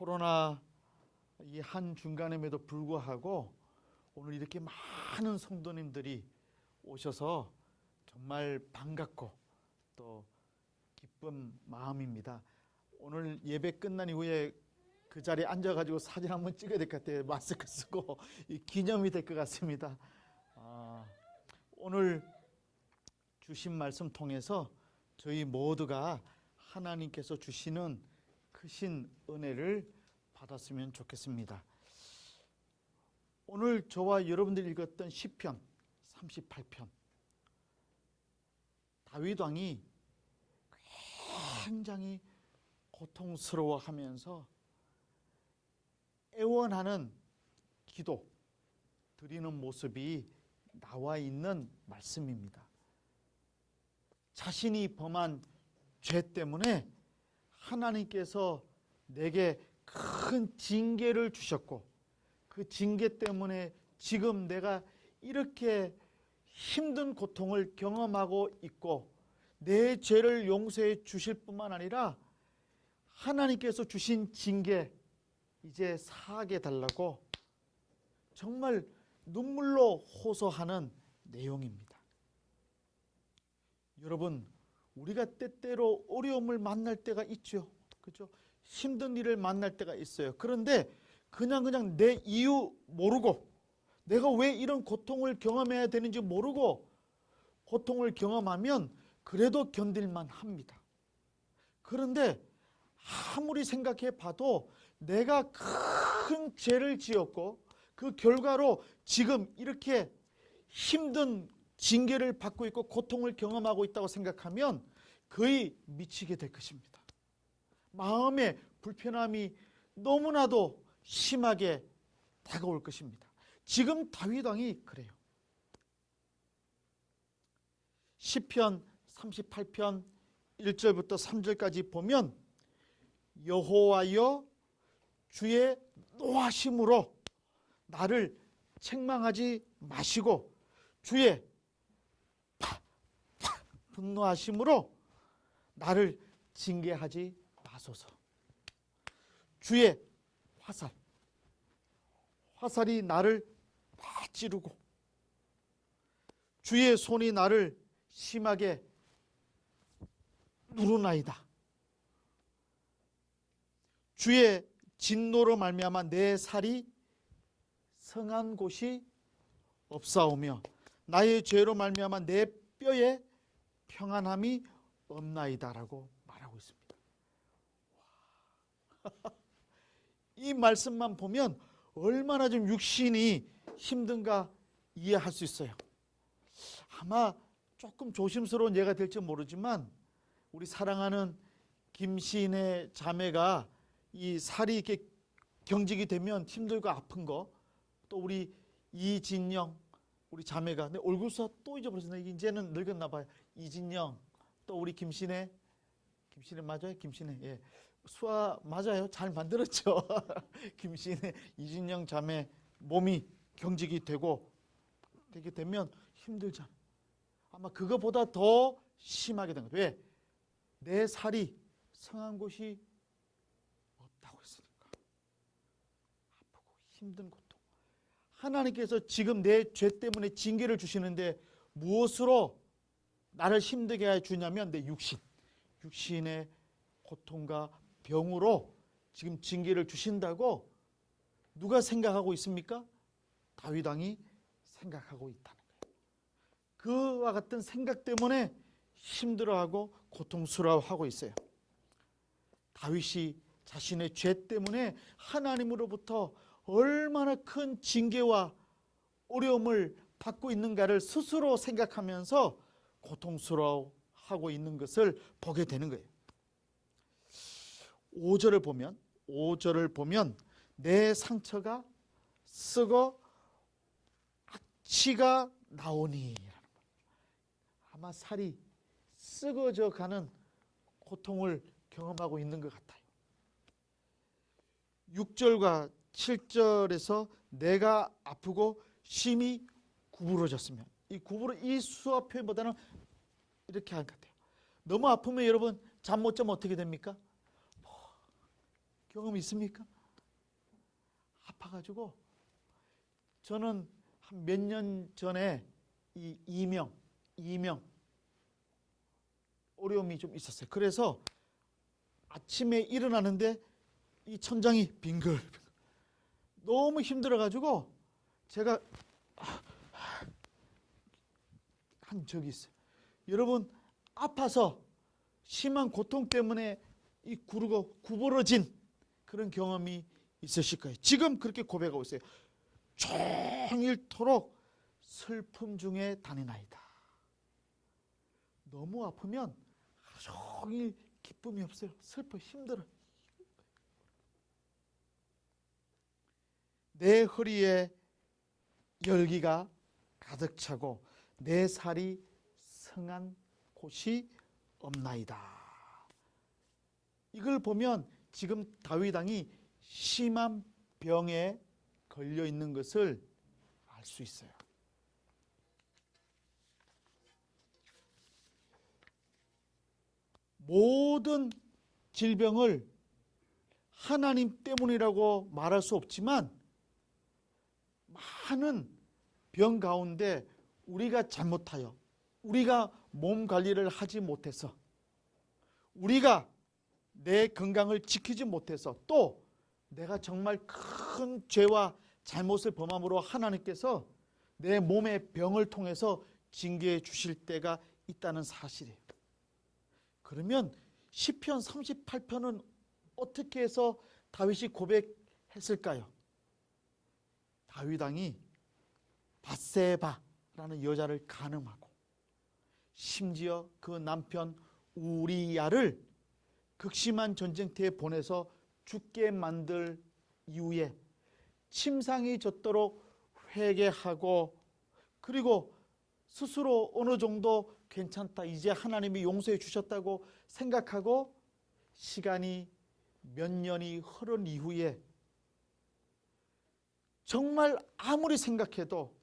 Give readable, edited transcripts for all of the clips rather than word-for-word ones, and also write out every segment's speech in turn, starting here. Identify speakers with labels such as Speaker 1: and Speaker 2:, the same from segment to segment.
Speaker 1: 코로나 이 한 중간임에도 불구하고 오늘 이렇게 많은 성도님들이 오셔서 정말 반갑고 또 기쁜 마음입니다. 오늘 예배 끝난 이후에 그 자리에 앉아가지고 사진 한번 찍어야 될 것 같아요. 마스크 쓰고 기념이 될 것 같습니다. 오늘 주신 말씀 통해서 저희 모두가 하나님께서 주시는 크신 은혜를 받았으면 좋겠습니다. 오늘 저와 여러분들이 읽었던 시편 38편, 다윗 왕이 굉장히 고통스러워하면서 애원하는 기도 드리는 모습이 나와 있는 말씀입니다. 자신이 범한 죄 때문에 하나님께서 내게 큰 징계를 주셨고 그 징계 때문에 지금 내가 이렇게 힘든 고통을 경험하고 있고 내 죄를 용서해 주실 뿐만 아니라 하나님께서 주신 징계 이제 사하게 달라고 정말 눈물로 호소하는 내용입니다. 여러분, 우리가 때때로 어려움을 만날 때가 있죠. 그렇죠? 힘든 일을 만날 때가 있어요. 그런데 그냥 내 이유 모르고 내가 왜 이런 고통을 경험해야 되는지 모르고 고통을 경험하면 그래도 견딜만 합니다. 그런데 아무리 생각해 봐도 내가 큰 죄를 지었고 그 결과로 지금 이렇게 힘든 징계를 받고 있고 고통을 경험하고 있다고 생각하면 거의 미치게 될 것입니다. 마음의 불편함이 너무나도 심하게 다가올 것입니다. 지금 다윗 왕이 그래요. 시편 38편 1절부터 3절까지 보면 여호와여 주의 노하심으로 나를 책망하지 마시고 주의 분노하심으로 나를 징계하지 마소서. 주의 화살이 나를 다 찌르고 주의 손이 나를 심하게 누르나이다. 주의 진노로 말미암아 내 살이 성한 곳이 없사오며 나의 죄로 말미암아 내 뼈에 평안함이 없나이다라고 말하고 있습니다. 이 말씀만 보면 얼마나 좀 육신이 힘든가 이해할 수 있어요. 아마 조금 조심스러운 예가 될지 모르지만 우리 사랑하는 김신의 자매가 이 살이 이렇게 경직이 되면 힘들고 아픈 거, 또 우리 이진영 우리 자매가 내 얼굴 수 또 잊어버렸어. 이제는 늙었나 봐요. 이진영, 또 우리 김신혜 맞아요? 김신혜. 예. 수아 맞아요. 잘 만들었죠. 김신혜, 이진영 자매 몸이 경직이 되게 되면 힘들잖아. 아마 그거보다 더 심하게 된 거예요. 왜? 내 살이 성한 곳이 없다고 했으니까. 아프고 힘든 고통. 하나님께서 지금 내 죄 때문에 징계를 주시는데 무엇으로 나를 힘들게 해 주냐면 내 육신의 고통과 병으로 지금 징계를 주신다고 누가 생각하고 있습니까? 다윗 왕이 생각하고 있다는 거예요. 그와 같은 생각 때문에 힘들어하고 고통스러워하고 있어요. 다윗이 자신의 죄 때문에 하나님으로부터 얼마나 큰 징계와 어려움을 받고 있는가를 스스로 생각하면서 고통스러워하고 있는 것을 보게 되는 거예요. 5절을 보면 내 상처가 썩어 악취가 나오니 아마 살이 썩어져 가는 고통을 경험하고 있는 것 같아요. 6절과 7절에서 내가 아프고 심히 구부러졌으면 이 수화 표현보다는 이렇게 한 것 같아요. 너무 아프면 여러분 잠 못 자면 어떻게 됩니까? 경험 있습니까? 아파가지고 저는 한 몇 년 전에 이 이명 어려움이 좀 있었어요. 그래서 아침에 일어나는데 이 천장이 빙글빙글 너무 힘들어가지고 제가 한 적이 있어요. 여러분 아파서 심한 고통 때문에 이 구르가 구부러진 그런 경험이 있으실 거예요. 지금 그렇게 고백하고 있어요. 종일토록 슬픔 중에 다니나이다. 너무 아프면 하루 종일 기쁨이 없어요. 슬퍼 힘들어. 내 허리에 열기가 가득 차고 내 살이 성한 곳이 없나이다. 이걸 보면 지금 다윗 왕이 심한 병에 걸려 있는 것을 알 수 있어요. 모든 질병을 하나님 때문이라고 말할 수 없지만 많은 병 가운데 우리가 잘못하여 우리가 몸 관리를 하지 못해서 우리가 내 건강을 지키지 못해서 또 내가 정말 큰 죄와 잘못을 범함으로 하나님께서 내 몸의 병을 통해서 징계해 주실 때가 있다는 사실이에요. 그러면 시편 38편은 어떻게 해서 다윗이 고백했을까요? 다윗 왕이 밧세바라는 여자를 간음하고 심지어 그 남편 우리야를 극심한 전쟁터에 보내서 죽게 만들 이후에 침상이 젖도록 회개하고 그리고 스스로 어느 정도 괜찮다, 이제 하나님이 용서해 주셨다고 생각하고 시간이 몇 년이 흐른 이후에 정말 아무리 생각해도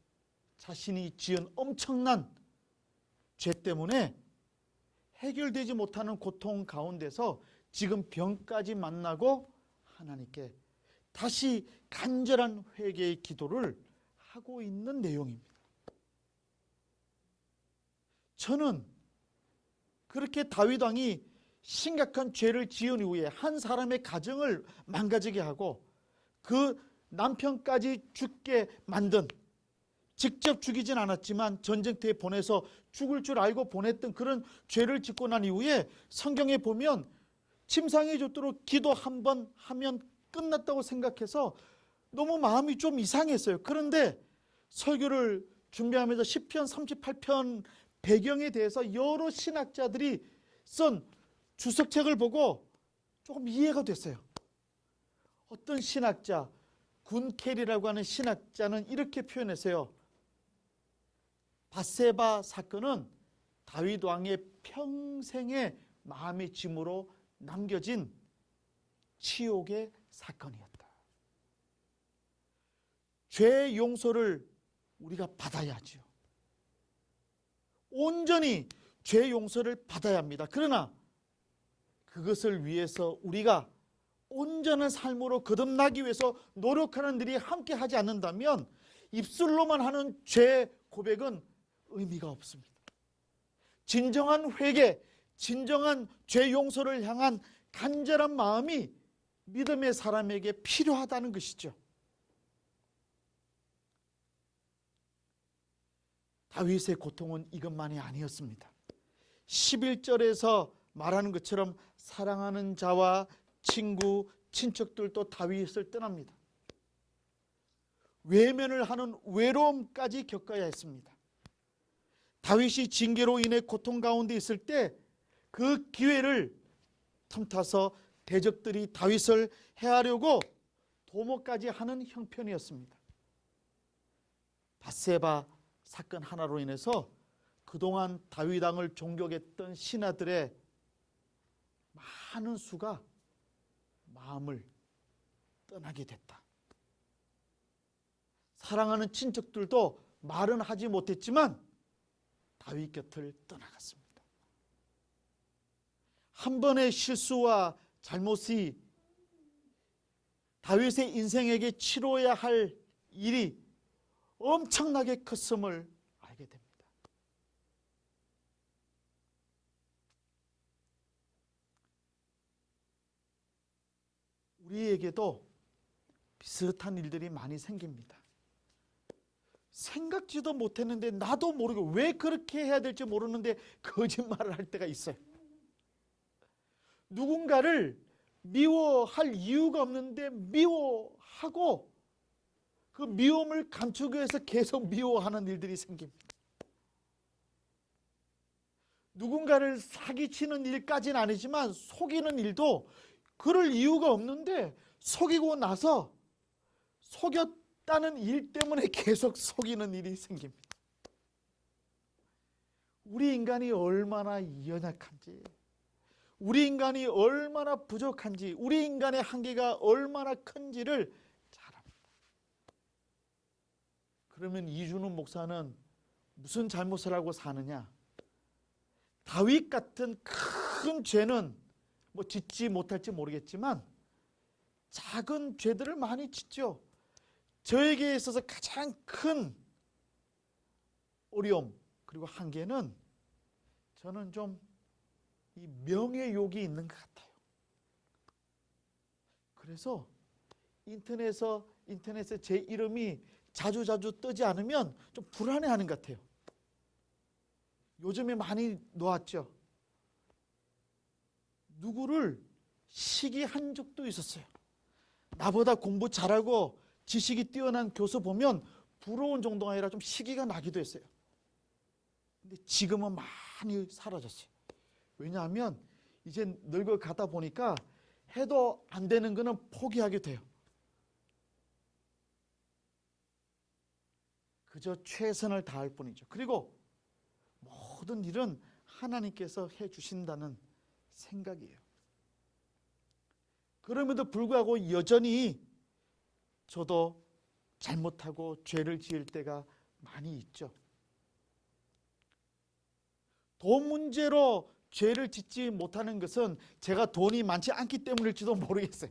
Speaker 1: 자신이 지은 엄청난 죄 때문에 해결되지 못하는 고통 가운데서 지금 병까지 만나고 하나님께 다시 간절한 회개의 기도를 하고 있는 내용입니다. 저는 그렇게 다윗 왕이 심각한 죄를 지은 이후에 한 사람의 가정을 망가지게 하고 그 남편까지 죽게 만든, 직접 죽이진 않았지만 전쟁터에 보내서 죽을 줄 알고 보냈던 그런 죄를 짓고 난 이후에 성경에 보면 침상에 젖도록 기도 한 번 하면 끝났다고 생각해서 너무 마음이 좀 이상했어요. 그런데 설교를 준비하면서 시편 38편 배경에 대해서 여러 신학자들이 쓴 주석책을 보고 조금 이해가 됐어요. 어떤 신학자, 군켈이라고 하는 신학자는 이렇게 표현했어요. 밧세바 사건은 다윗 왕의 평생의 마음의 짐으로 남겨진 치욕의 사건이었다. 죄 용서를 우리가 받아야죠. 온전히 죄 용서를 받아야 합니다. 그러나 그것을 위해서 우리가 온전한 삶으로 거듭나기 위해서 노력하는 일이 함께 하지 않는다면 입술로만 하는 죄 고백은 의미가 없습니다. 진정한 회개, 진정한 죄 용서를 향한 간절한 마음이 믿음의 사람에게 필요하다는 것이죠. 다윗의 고통은 이것만이 아니었습니다. 11절에서 말하는 것처럼 사랑하는 자와 친구, 친척들도 다윗을 떠납니다. 외면을 하는 외로움까지 겪어야 했습니다. 다윗이 징계로 인해 고통 가운데 있을 때 그 기회를 틈타서 대적들이 다윗을 해하려고 도모까지 하는 형편이었습니다. 밧세바 사건 하나로 인해서 그동안 다윗 왕을 존경했던 신하들의 많은 수가 마음을 떠나게 됐다. 사랑하는 친척들도 말은 하지 못했지만 다윗 곁을 떠나갔습니다. 한 번의 실수와 잘못이 다윗의 인생에게 치러야 할 일이 엄청나게 컸음을 알게 됩니다. 우리에게도 비슷한 일들이 많이 생깁니다. 생각지도 못했는데 나도 모르게 왜 그렇게 해야 될지 모르는데 거짓말을 할 때가 있어요. 누군가를 미워할 이유가 없는데 미워하고 그 미움을 감추기 위해서 계속 미워하는 일들이 생깁니다. 누군가를 사기치는 일까지는 아니지만 속이는 일도 그럴 이유가 없는데 속이고 나서 속였다는 일 때문에 계속 속이는 일이 생깁니다. 우리 인간이 얼마나 연약한지, 우리 인간이 얼마나 부족한지, 우리 인간의 한계가 얼마나 큰지를 잘 압니다. 그러면 이준우 목사는 무슨 잘못을 하고 사느냐? 다윗 같은 큰 죄는 뭐 짓지 못할지 모르겠지만 작은 죄들을 많이 짓죠. 저에게 있어서 가장 큰 어려움 그리고 한계는 저는 좀 이 명예욕이 있는 것 같아요. 그래서 인터넷에 제 이름이 자주 뜨지 않으면 좀 불안해하는 것 같아요. 요즘에 많이 놓았죠. 누구를 시기한 적도 있었어요. 나보다 공부 잘하고 지식이 뛰어난 교수 보면 부러운 정도가 아니라 좀 시기가 나기도 했어요. 근데 지금은 많이 사라졌어요. 왜냐하면 이제 늙어가다 보니까 해도 안 되는 거는 포기하게 돼요. 그저 최선을 다할 뿐이죠. 그리고 모든 일은 하나님께서 해주신다는 생각이에요. 그럼에도 불구하고 여전히 저도 잘못하고 죄를 지을 때가 많이 있죠. 돈 문제로 죄를 짓지 못하는 것은 제가 돈이 많지 않기 때문일지도 모르겠어요.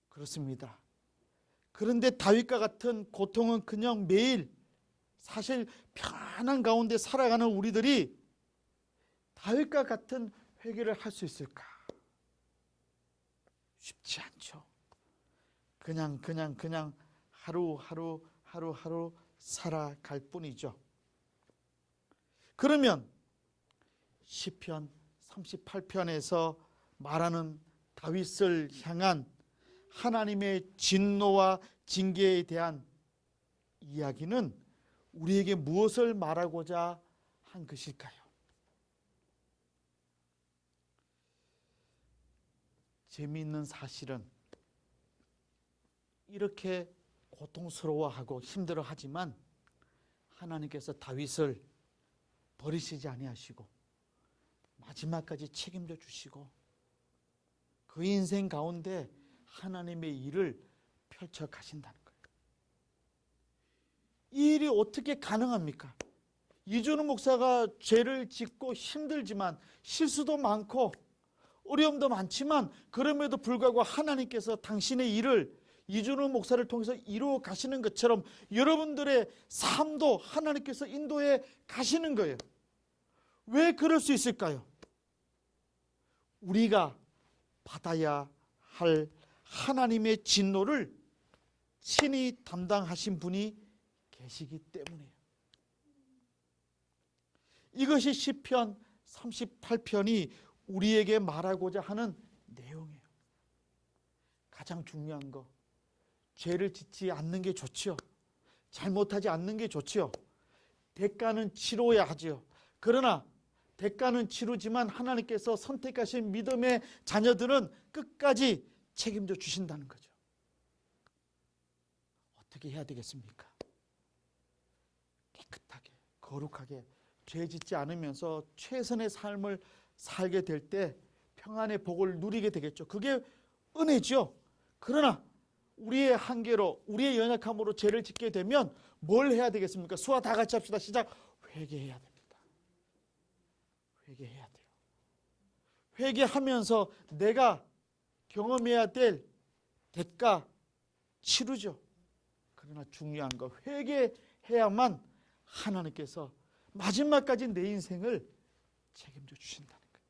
Speaker 1: 그렇습니다. 그런데 다윗과 같은 고통은 그냥 매일 사실 편안한 가운데 살아가는 우리들이 다윗과 같은 회개를 할 수 있을까? 쉽지 않죠. 그냥 하루하루 살아갈 뿐이죠. 그러면 시편 38편에서 말하는 다윗을 향한 하나님의 진노와 징계에 대한 이야기는 우리에게 무엇을 말하고자 한 것일까요? 재미있는 사실은 이렇게 고통스러워하고 힘들어하지만 하나님께서 다윗을 버리시지 아니하시고 마지막까지 책임져 주시고 그 인생 가운데 하나님의 일을 펼쳐 가신다는 거예요. 이 일이 어떻게 가능합니까? 이준우 목사가 죄를 짓고 힘들지만 실수도 많고 어려움도 많지만 그럼에도 불구하고 하나님께서 당신의 일을 이준우 목사를 통해서 이루어 가시는 것처럼 여러분들의 삶도 하나님께서 인도해 가시는 거예요. 왜 그럴 수 있을까요? 우리가 받아야 할 하나님의 진노를 친히 담당하신 분이 계시기 때문이에요. 이것이 시편 38편이 우리에게 말하고자 하는 내용이에요. 가장 중요한 거, 죄를 짓지 않는 게 좋지요. 잘못하지 않는 게 좋지요. 대가는 치러야 하지요. 그러나 대가는 치르지만 하나님께서 선택하신 믿음의 자녀들은 끝까지 책임져 주신다는 거죠. 어떻게 해야 되겠습니까? 깨끗하게, 거룩하게, 죄 짓지 않으면서 최선의 삶을 살게 될 때 평안의 복을 누리게 되겠죠. 그게 은혜죠. 그러나 우리의 한계로, 우리의 연약함으로 죄를 짓게 되면 뭘 해야 되겠습니까? 수아 다 같이 합시다. 시작. 회개해야 됩니다. 회개해야 돼요. 회개하면서 내가 경험해야 될 대가 치르죠. 그러나 중요한 거 회개해야만 하나님께서 마지막까지 내 인생을 책임져 주신다는 거예요.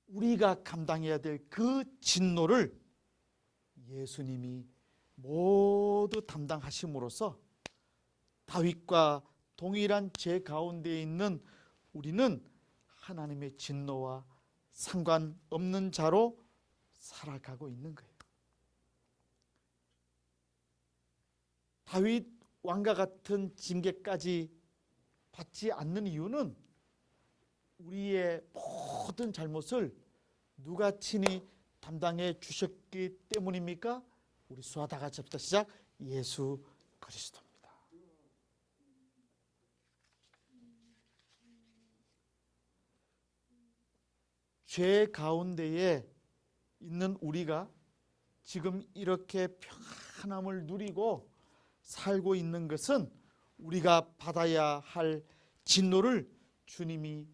Speaker 1: 우리가 감당해야 될 그 진노를 예수님이 모두 담당하심으로써 다윗과 동일한 죄 가운데 있는 우리는 하나님의 진노와 상관없는 자로 살아가고 있는 거예요. 다윗 왕과 같은 징계까지 받지 않는 이유는 우리의 모든 잘못을 누가 친히 담당해 주셨기 때문입니까? 우리 수아 다 같이 합시다. 시작. 예수 그리스도입니다. 죄 가운데에 있는 우리가 지금 이렇게 평안함을 누리고 살고 있는 것은 우리가 받아야 할 진노를 주님이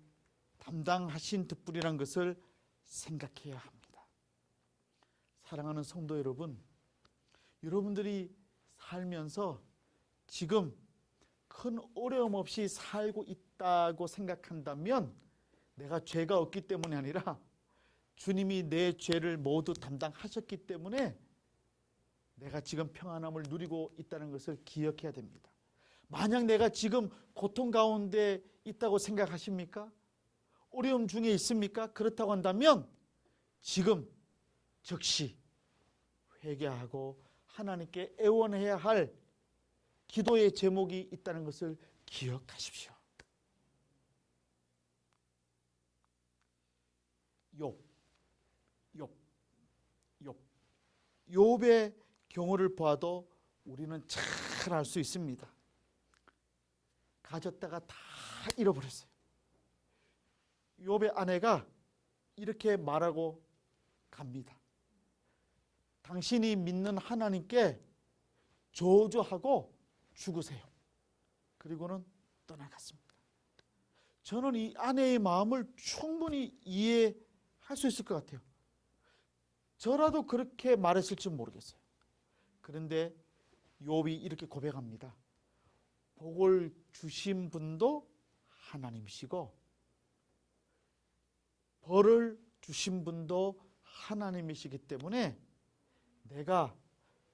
Speaker 1: 담당하신 덕분이라는 것을 생각해야 합니다. 사랑하는 성도 여러분, 여러분들이 살면서 지금 큰 어려움 없이 살고 있다고 생각한다면 내가 죄가 없기 때문이 아니라 주님이 내 죄를 모두 담당하셨기 때문에 내가 지금 평안함을 누리고 있다는 것을 기억해야 됩니다. 만약 내가 지금 고통 가운데 있다고 생각하십니까? 어려움 중에 있습니까? 그렇다고 한다면 지금 즉시 회개하고 하나님께 애원해야 할 기도의 제목이 있다는 것을 기억하십시오. 욥의 경우를 봐도 우리는 잘 알 수 있습니다. 가졌다가 다 잃어버렸어요. 욥의 아내가 이렇게 말하고 갑니다. 당신이 믿는 하나님께 저주하고 죽으세요. 그리고는 떠나갔습니다. 저는 이 아내의 마음을 충분히 이해할 수 있을 것 같아요. 저라도 그렇게 말했을지 모르겠어요. 그런데 욥이 이렇게 고백합니다. 복을 주신 분도 하나님이시고 벌을 주신 분도 하나님이시기 때문에 내가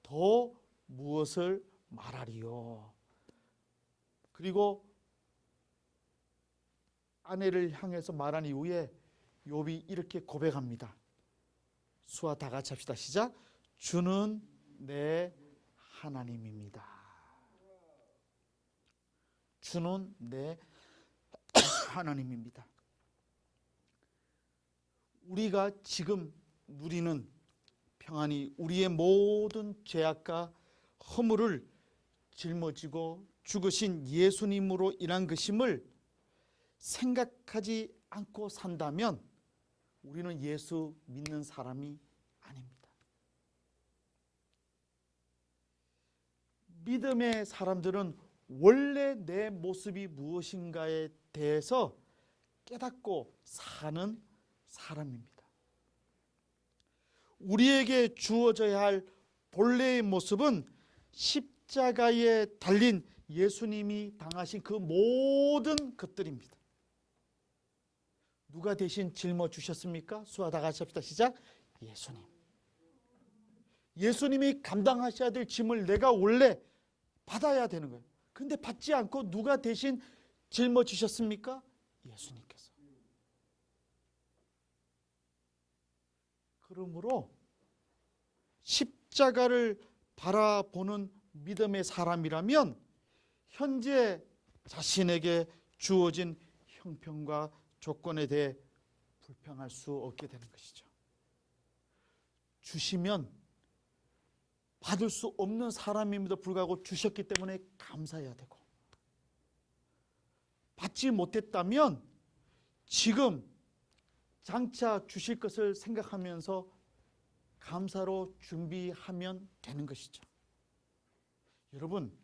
Speaker 1: 더 무엇을 말하리요. 그리고 아내를 향해서 말한 이후에 욥이 이렇게 고백합니다. 수아 다 같이 합시다. 시작. 주는 내 하나님입니다. 주는 내 하나님입니다. 우리가 지금 누리는 평안이 우리의 모든 죄악과 허물을 짊어지고 죽으신 예수님으로 인한 것임을 생각하지 않고 산다면 우리는 예수 믿는 사람이 아닙니다. 믿음의 사람들은 원래 내 모습이 무엇인가에 대해서 깨닫고 사는 사람입니다. 우리에게 주어져야 할 본래의 모습은 십자가에 달린 예수님이 당하신 그 모든 것들입니다. 누가 대신 짊어주셨습니까? 수아 다 같이 합시다. 시작. 예수님. 예수님이 감당하셔야 될 짐을 내가 원래 받아야 되는 거예요. 그런데 받지 않고 누가 대신 짊어주셨습니까? 예수님께서. 그러므로 십자가를 바라보는 믿음의 사람이라면 현재 자신에게 주어진 형편과 조건에 대해 불평할 수 없게 되는 것이죠. 주시면 받을 수 없는 사람임에도 불구하고 주셨기 때문에 감사해야 되고, 받지 못했다면 지금 장차 주실 것을 생각하면서 감사로 준비하면 되는 것이죠. 여러분,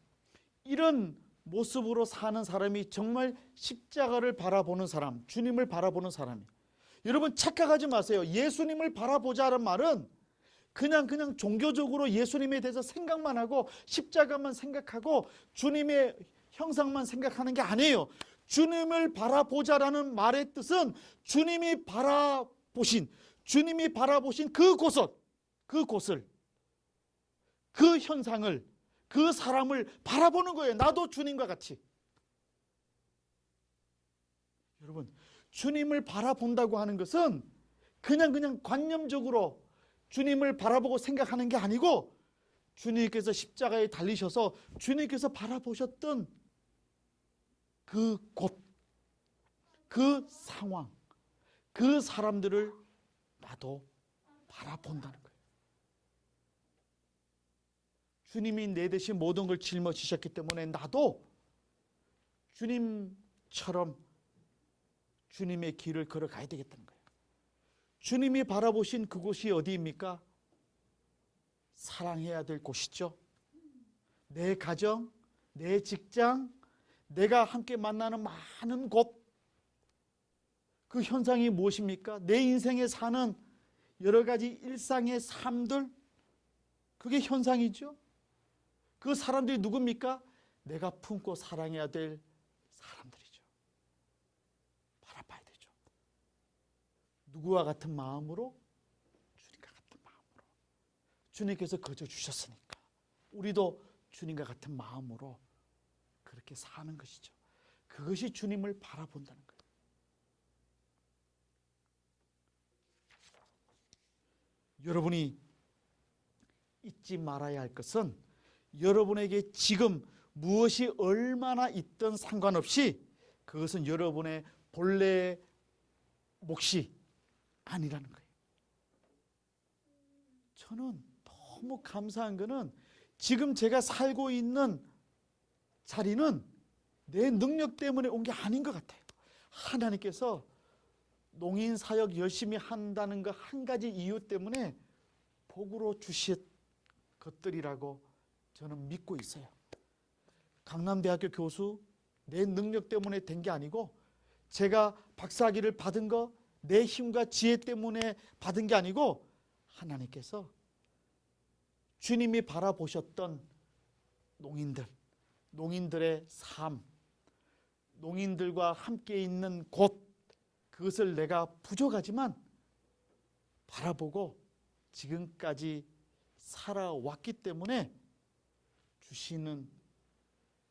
Speaker 1: 이런 모습으로 사는 사람이 정말 십자가를 바라보는 사람, 주님을 바라보는 사람이. 여러분 착각하지 마세요. 예수님을 바라보자는 말은 그냥 종교적으로 예수님에 대해서 생각만 하고 십자가만 생각하고 주님의 형상만 생각하는 게 아니에요. 주님을 바라보자라는 말의 뜻은 주님이 바라보신 그곳을, 그 현상을, 그 사람을 바라보는 거예요. 나도 주님과 같이. 여러분, 주님을 바라본다고 하는 것은 그냥 관념적으로 주님을 바라보고 생각하는 게 아니고 주님께서 십자가에 달리셔서 주님께서 바라보셨던 그 곳, 그 상황, 그 사람들을 나도 바라본다는 거예요. 주님이 내 대신 모든 걸 짊어지셨기 때문에 나도 주님처럼 주님의 길을 걸어가야 되겠다는 거예요. 주님이 바라보신 그곳이 어디입니까? 사랑해야 될 곳이죠. 내 가정, 내 직장, 내가 함께 만나는 많은 곳. 그 현상이 무엇입니까? 내 인생에 사는 여러 가지 일상의 삶들. 그게 현상이죠. 그 사람들이 누굽니까? 내가 품고 사랑해야 될 사람들이죠. 바라봐야 되죠. 누구와 같은 마음으로? 주님과 같은 마음으로. 주님께서 거저 주셨으니까 우리도 주님과 같은 마음으로 그렇게 사는 것이죠. 그것이 주님을 바라본다는 거예요. 여러분이 잊지 말아야 할 것은 여러분에게 지금 무엇이 얼마나 있든 상관없이 그것은 여러분의 본래의 몫이 아니라는 거예요. 저는 너무 감사한 것은 지금 제가 살고 있는 자리는 내 능력 때문에 온 게 아닌 것 같아요. 하나님께서 농인사역 열심히 한다는 그 한 가지 이유 때문에 복으로 주신 것들이라고 저는 믿고 있어요. 강남대학교 교수 내 능력 때문에 된 게 아니고 제가 박사학위를 받은 거 내 힘과 지혜 때문에 받은 게 아니고 하나님께서 주님이 바라보셨던 농인들의 삶, 농인들과 함께 있는 곳, 그것을 내가 부족하지만 바라보고 지금까지 살아왔기 때문에 주시는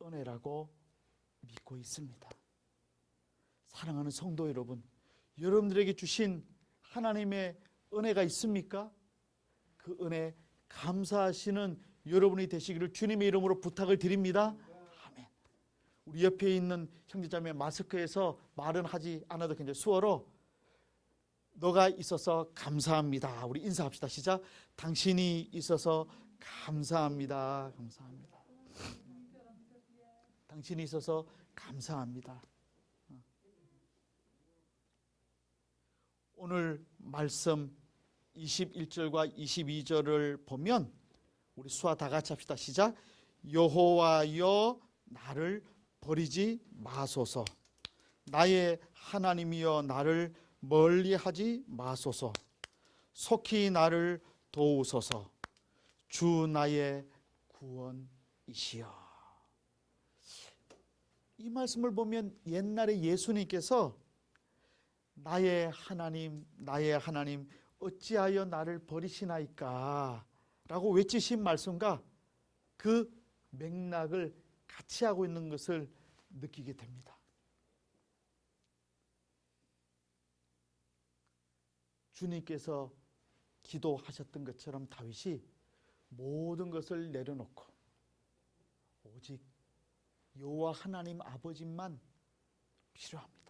Speaker 1: 은혜라고 믿고 있습니다. 사랑하는 성도 여러분, 여러분들에게 주신 하나님의 은혜가 있습니까? 그 은혜 감사하시는 여러분이 되시기를 주님의 이름으로 부탁을 드립니다. 아멘. 우리 옆에 있는 형제자매 마스크에서 말은 하지 않아도 굉장히 수어로 너가 있어서 감사합니다. 우리 인사합시다. 시작. 당신이 있어서 감사합니다. 감사합니다. 당신이 있어서 감사합니다. 오늘 말씀 21절과 22절을 보면 우리 수아 다 같이 합시다. 시작. 여호와여 나를 버리지 마소서. 나의 하나님이여 나를 멀리하지 마소서. 속히 나를 도우소서. 주 나의 구원이시여. 이 말씀을 보면 옛날에 예수님께서 나의 하나님 어찌하여 나를 버리시나이까 라고 외치신 말씀과 그 맥락을 같이 하고 있는 것을 느끼게 됩니다. 주님께서 기도하셨던 것처럼 다윗이 모든 것을 내려놓고 오직 여호와 하나님 아버지만 필요합니다.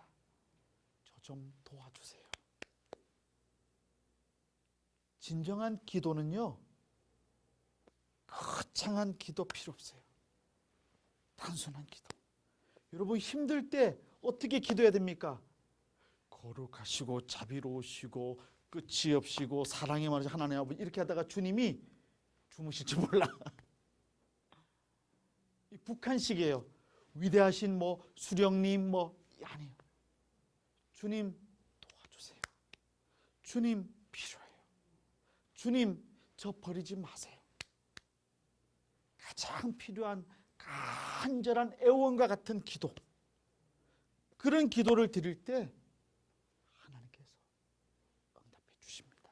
Speaker 1: 저 좀 도와주세요. 진정한 기도는요, 거창한 기도 필요 없어요. 단순한 기도. 여러분 힘들 때 어떻게 기도해야 됩니까? 거룩하시고 자비로우시고 끝이 없이고 사랑의 많으신 하나님 아버지 이렇게 하다가 주님이 주무실지 몰라. 북한식이에요. 위대하신 수령님 아니에요. 주님 도와주세요. 주님 필요해요. 주님 저 버리지 마세요. 가장 필요한 간절한 애원과 같은 기도, 그런 기도를 드릴 때 하나님께서 응답해 주십니다.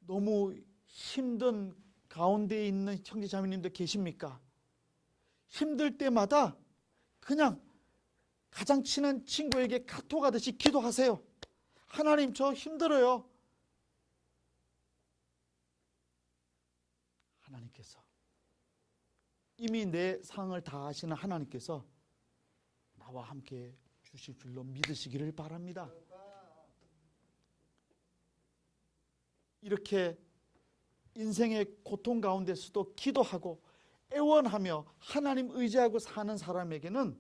Speaker 1: 너무 힘든 가운데 있는 형제자매님들 계십니까? 힘들 때마다 그냥 가장 친한 친구에게 카톡하듯이 기도하세요. 하나님 저 힘들어요. 하나님께서 이미 내 상황을 다 아시는 하나님께서 나와 함께 주실 줄로 믿으시기를 바랍니다. 이렇게 인생의 고통 가운데서도 기도하고 애원하며 하나님 의지하고 사는 사람에게는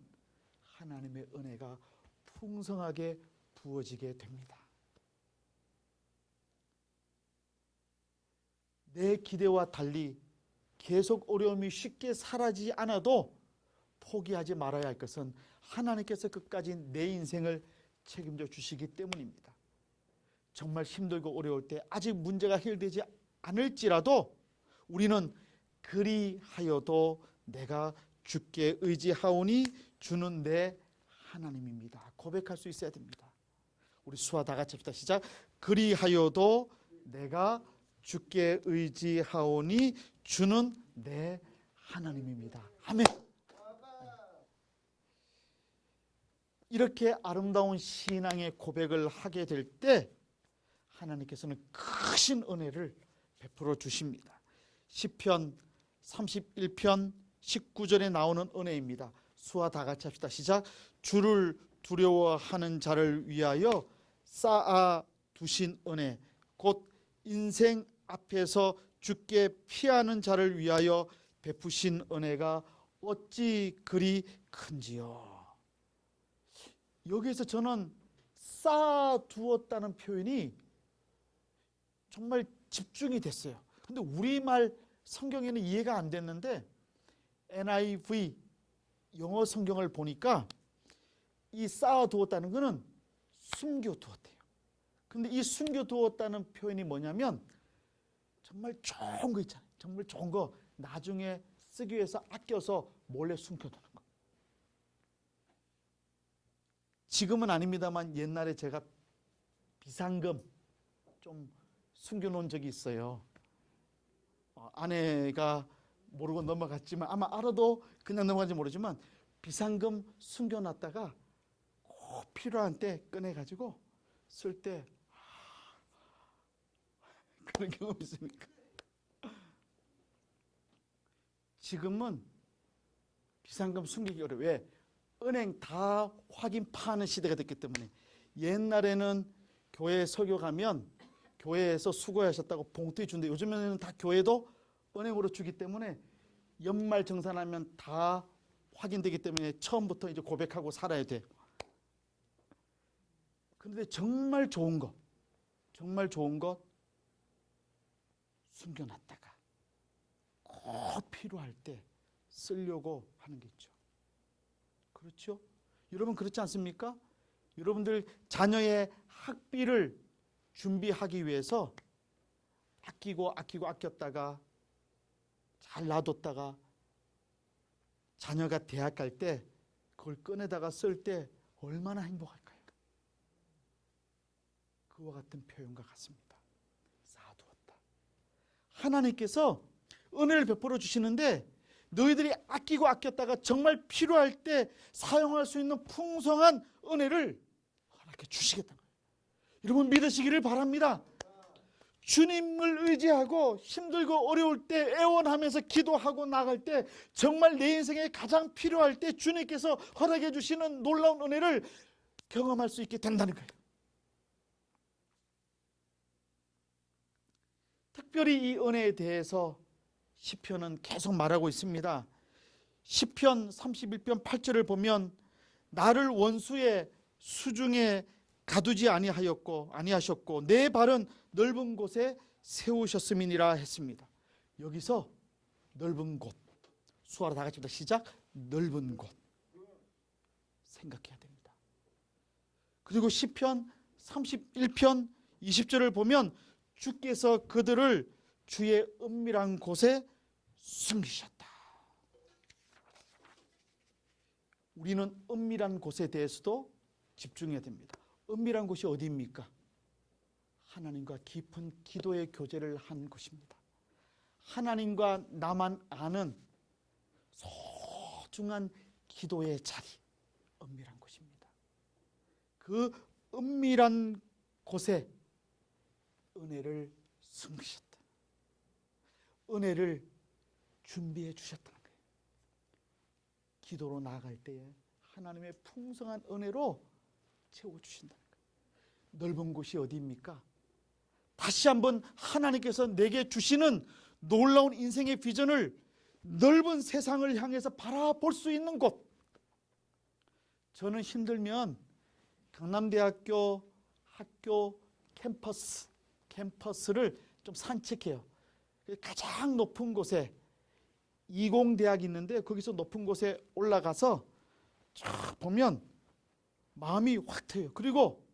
Speaker 1: 하나님의 은혜가 풍성하게 부어지게 됩니다. 내 기대와 달리 계속 어려움이 쉽게 사라지지 않아도 포기하지 말아야 할 것은 하나님께서 끝까지 내 인생을 책임져 주시기 때문입니다. 정말 힘들고 어려울 때 아직 문제가 해결되지 않을지라도 우리는 그리하여도 내가 주께 의지하오니 주는 내 하나님입니다. 고백할 수 있어야 됩니다. 우리 수와 다 같이 합시다. 시작. 그리하여도 내가 주께 의지하오니 주는 내 하나님입니다. 아멘. 이렇게 아름다운 신앙의 고백을 하게 될 때 하나님께서는 크신 은혜를 베풀어 주십니다. 시편 31편 19절에 나오는 은혜입니다. 수와 다 같이 합시다. 시작. 주를 두려워하는 자를 위하여 쌓아 두신 은혜, 곧 인생 앞에서 주께 피하는 자를 위하여 베푸신 은혜가 어찌 그리 큰지요. 여기에서 저는 쌓아두었다는 표현이 정말 집중이 됐어요. 근데 우리말 성경에는 이해가 안 됐는데 NIV 영어 성경을 보니까 이 쌓아두었다는 것은 숨겨두었대요. 근데 이 숨겨두었다는 표현이 뭐냐면 정말 좋은 거 있잖아요. 정말 좋은 거 나중에 쓰기 위해서 아껴서 몰래 숨겨두는 거. 지금은 아닙니다만 옛날에 제가 비상금 좀 숨겨놓은 적이 있어요. 아내가 모르고 넘어갔지만 아마 알아도 그냥 넘어간지 모르지만 비상금 숨겨놨다가 꼭 필요한 때 꺼내가지고 쓸 때 그런 경험 있습니까? 지금은 비상금 숨기기 어려워요. 왜? 은행 다 확인파하는 시대가 됐기 때문에. 옛날에는 교회 설교 가면 교회에서 수고하셨다고 봉투 준대. 요즘에는 다 교회도 은행으로 주기 때문에 연말 정산하면 다 확인되기 때문에 처음부터 이제 고백하고 살아야 돼. 그런데 정말 좋은 것 숨겨놨다가 꼭 필요할 때 쓰려고 하는 게 있죠. 그렇죠? 여러분 그렇지 않습니까? 여러분들 자녀의 학비를 준비하기 위해서 아꼈다가 잘 놔뒀다가 자녀가 대학 갈 때 그걸 꺼내다가 쓸 때 얼마나 행복할까요? 그와 같은 표현과 같습니다. 쌓아두었다. 하나님께서 은혜를 베풀어 주시는데 너희들이 아꼈다가 정말 필요할 때 사용할 수 있는 풍성한 은혜를 허락해 주시겠다는 거예요. 여러분 믿으시기를 바랍니다. 주님을 의지하고 힘들고 어려울 때 애원하면서 기도하고 나갈 때 정말 내 인생에 가장 필요할 때 주님께서 허락해 주시는 놀라운 은혜를 경험할 수 있게 된다는 거예요. 특별히 이 은혜에 대해서 시편은 계속 말하고 있습니다. 시편 31편 8절을 보면 나를 원수의 수중에 가두지 아니하셨고 내 발은 넓은 곳에 세우셨음이니라 했습니다. 여기서 넓은 곳, 수아로 다 같이 시작. 넓은 곳 생각해야 됩니다. 그리고 시편 31편 20절을 보면 주께서 그들을 주의 은밀한 곳에 숨기셨다. 우리는 은밀한 곳에 대해서도 집중해야 됩니다. 은밀한 곳이 어디입니까? 하나님과 깊은 기도의 교제를 한 곳입니다. 하나님과 나만 아는 소중한 기도의 자리, 은밀한 곳입니다. 그 은밀한 곳에 은혜를 숨기셨다. 은혜를 준비해 주셨다는 거예요. 기도로 나아갈 때에 하나님의 풍성한 은혜로 채워주신다는 거예요. 넓은 곳이 어디입니까? 다시 한번 하나님께서 내게 주시는 놀라운 인생의 비전을 넓은 세상을 향해서 바라볼 수 있는 곳. 저는 힘들면 강남대학교 학교 캠퍼스를 좀 산책해요. 가장 높은 곳에 이공대학이 있는데 거기서 높은 곳에 올라가서 쫙 보면 마음이 확 트여요. 그리고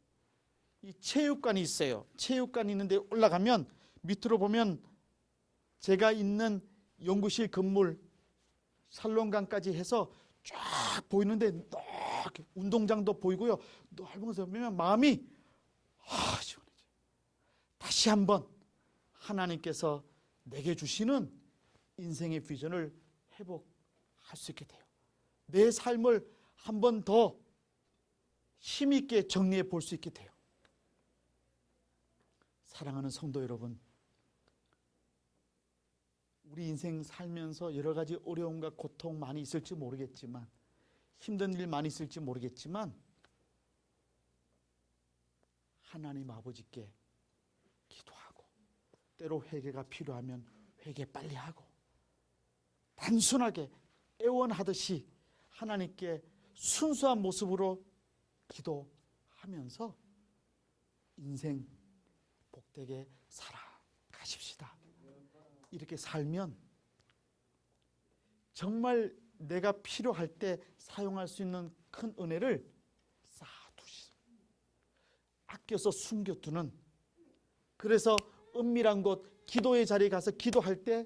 Speaker 1: 이 체육관이 있어요. 체육관이 있는데 올라가면 밑으로 보면 제가 있는 연구실 건물 살롱강까지 해서 쫙 보이는데 넓게 운동장도 보이고요. 넓은 곳에 보면 마음이 시원해져요. 다시 한번 하나님께서 내게 주시는 인생의 비전을 회복할 수 있게 돼요. 내 삶을 한 번 더 힘있게 정리해 볼 수 있게 돼요. 사랑하는 성도 여러분, 우리 인생 살면서 여러 가지 어려움과 고통 많이 있을지 모르겠지만, 힘든 일 많이 있을지 모르겠지만, 하나님 아버지께 기도하고, 때로 회개가 필요하면 회개 빨리 하고, 단순하게 애원하듯이 하나님께 순수한 모습으로 기도하면서 인생 복되게 살아가십시다. 이렇게 살면 정말 내가 필요할 때 사용할 수 있는 큰 은혜를 쌓아두시고 아껴서 숨겨두는, 그래서 은밀한 곳 기도의 자리에 가서 기도할 때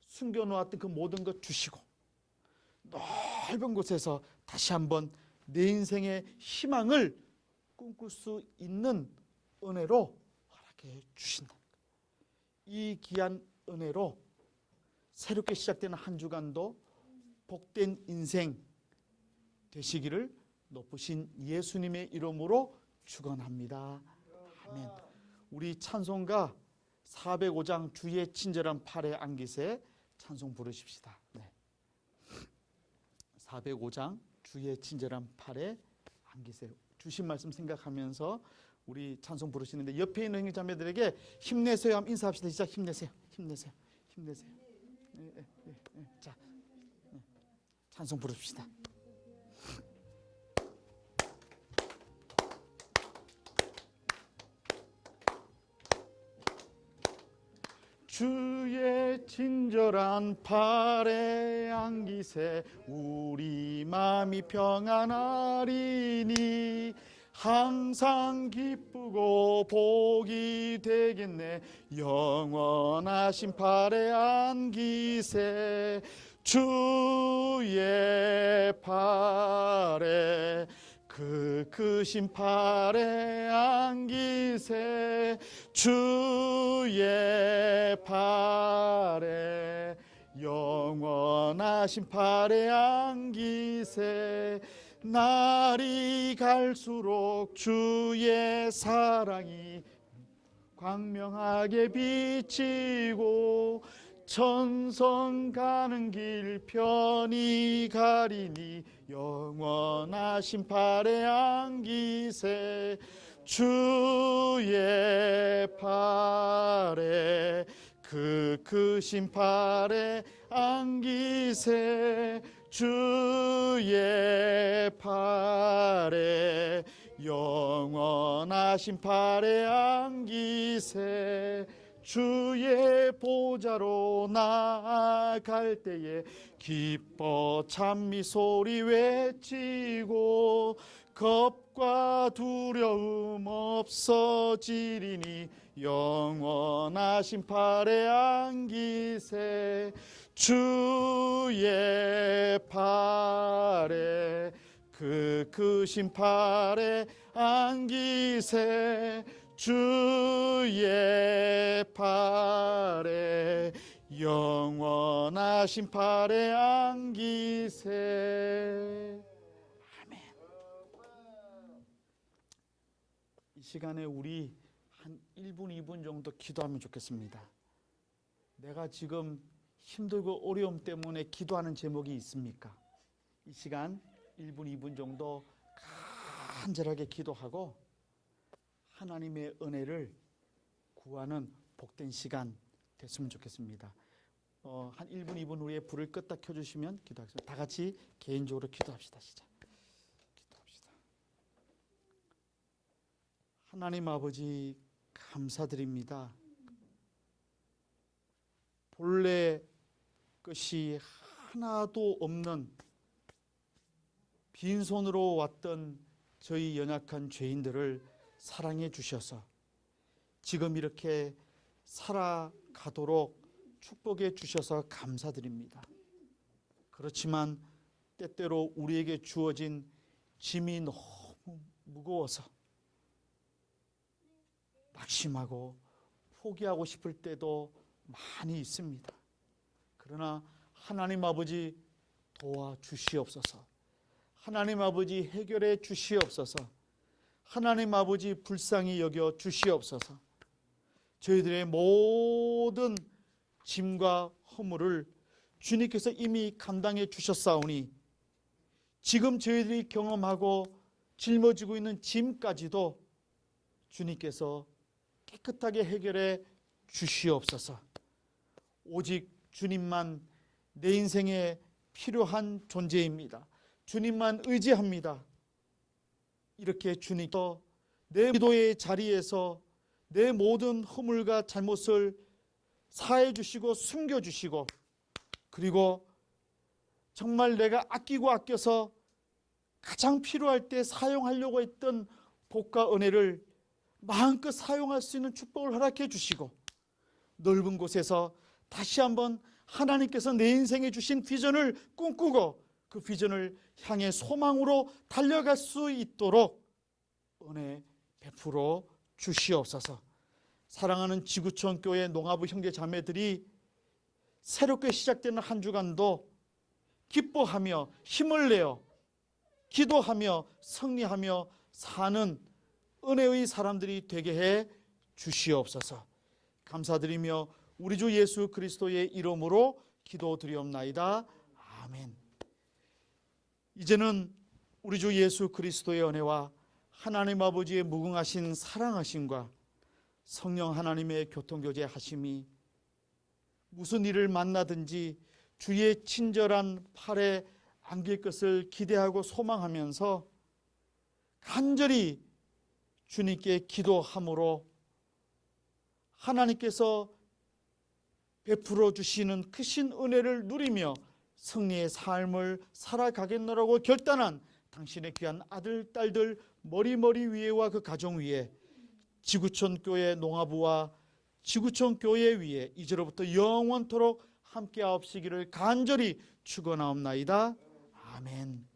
Speaker 1: 숨겨놓았던 그 모든 것 주시고 넓은 곳에서 다시 한번 내 인생의 희망을 꿈꿀 수 있는 은혜로 허락해 주신다. 이 귀한 은혜로 새롭게 시작되는 한 주간도 복된 인생 되시기를 높으신 예수님의 이름으로 축원합니다. 아멘. 우리 찬송가 405장 주의 친절한 팔에 안기세 찬송 부르십시다. 네. 405장 주의 친절한 팔에 안기세. 주신 말씀 생각하면서 우리 찬송 부르시는데 옆에 있는 형제자매들에게 힘내세요 하면 인사합시다. 시작. 힘내세요. 힘내세요. 힘내세요. 자, 찬송 부르십시다. 주의 친절한 팔에 안기세 우리 마음이 평안하리니 항상 기쁘고 복이 되겠네. 영원하신 팔에 안기세 주의 팔에 그 크신 팔에 안기세 주의 팔에 영원하신 팔에 안기세 날이 갈수록 주의 사랑이 광명하게 비치고 천성 가는 길 편히 가리니 영원하신 팔에 안기세 주의 팔에 그 크신 팔에 안기세 주의 팔에 영원하신 팔에 안기세 주의 보좌 보좌로 나아갈 때에 기뻐 찬미 소리 외치고 겁과 두려움 없어지리니 영원하신 팔에 안기세 주의 팔에 그 크신 팔에 안기세 주의 팔에 영원하신 팔에 안기세. 아멘. 이 시간에 우리 한 1분, 2분 정도 기도하면 좋겠습니다. 내가 지금 힘들고 어려움 때문에 기도하는 제목이 있습니까? 이 시간 1분, 2분 정도 간절하게 기도하고 하나님의 은혜를 구하는 복된 시간 됐으면 좋겠습니다. 한 1분, 2분 후에 불을 껐다 켜주시면 기도하겠습니다. 다 같이 개인적으로 기도합시다. 시작. 기도합시다. 하나님 아버지 감사드립니다. 본래 것이 하나도 없는 빈손으로 왔던 저희 연약한 죄인들을 사랑해 주셔서 지금 이렇게 살아가도록 축복해 주셔서 감사드립니다. 그렇지만 때때로 우리에게 주어진 짐이 너무 무거워서 낙심하고 포기하고 싶을 때도 많이 있습니다. 그러나 하나님 아버지 도와주시옵소서. 하나님 아버지 해결해 주시옵소서. 하나님 아버지 불쌍히 여겨 주시옵소서. 저희들의 모든 짐과 허물을 주님께서 이미 감당해 주셨사오니 지금 저희들이 경험하고 짊어지고 있는 짐까지도 주님께서 깨끗하게 해결해 주시옵소서. 오직 주님만 내 인생에 필요한 존재입니다. 주님만 의지합니다. 이렇게 주님께서 내 기도의 자리에서 내 모든 허물과 잘못을 사해 주시고 숨겨 주시고 그리고 정말 내가 아끼고 아껴서 가장 필요할 때 사용하려고 했던 복과 은혜를 마음껏 사용할 수 있는 축복을 허락해 주시고 넓은 곳에서 다시 한번 하나님께서 내 인생에 주신 비전을 꿈꾸고 그 비전을 향해 소망으로 달려갈 수 있도록 은혜 베풀어 주시옵소서. 사랑하는 지구촌 교회 농아부 형제 자매들이 새롭게 시작되는 한 주간도 기뻐하며 힘을 내어 기도하며 승리하며 사는 은혜의 사람들이 되게 해 주시옵소서. 감사드리며 우리 주 예수 그리스도의 이름으로 기도드리옵나이다. 아멘. 이제는 우리 주 예수 그리스도의 은혜와 하나님 아버지의 무궁하신 사랑하심과 성령 하나님의 교통교제 하심이 무슨 일을 만나든지 주의 친절한 팔에 안길 것을 기대하고 소망하면서 간절히 주님께 기도함으로 하나님께서 베풀어 주시는 크신 은혜를 누리며 승리의 삶을 살아가겠노라고 결단한 당신의 귀한 아들, 딸들 머리 위에와 그 가정 위에 지구촌 교회 농아부와 지구촌 교회 위에 이제로부터 영원토록 함께하옵시기를 간절히 축원하옵나이다. 아멘.